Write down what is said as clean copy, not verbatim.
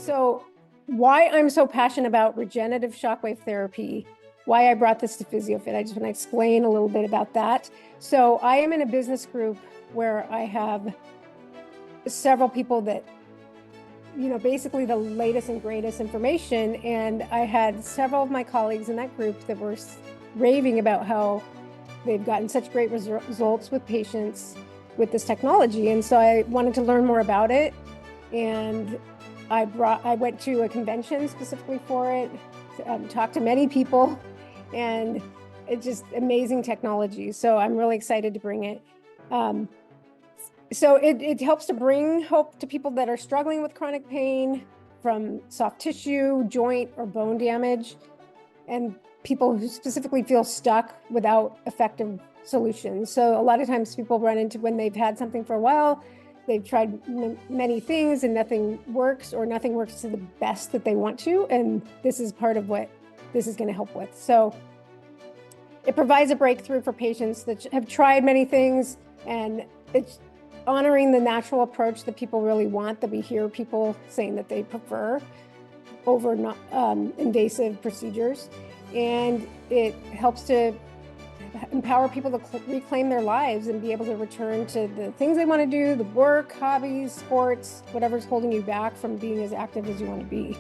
So why I'm so passionate about regenerative shockwave therapy, why I brought this to PhysioFit, I just want to explain a little bit about that. So I am in a business group where I have several people that, basically the latest and greatest information. And I had several of my colleagues in that group that were raving about how they've gotten such great results with patients with this technology. And so I wanted to learn more about it. And I went to a convention specifically for it, talked to many people, and it's just amazing technology. So I'm really excited to bring it. So it helps to bring hope to people that are struggling with chronic pain from soft tissue, joint, or bone damage, and people who specifically feel stuck without effective solutions. So a lot of times people run into when they've had something for a while, they've tried many things and nothing works, or nothing works to the best that they want to. And this is part of what this is going to help with. So it provides a breakthrough for patients that have tried many things, and it's honoring the natural approach that people really want, that we hear people saying that they prefer over invasive procedures. And it helps to empower people to reclaim their lives and be able to return to the things they want to do, the work, hobbies, sports, whatever's holding you back from being as active as you want to be.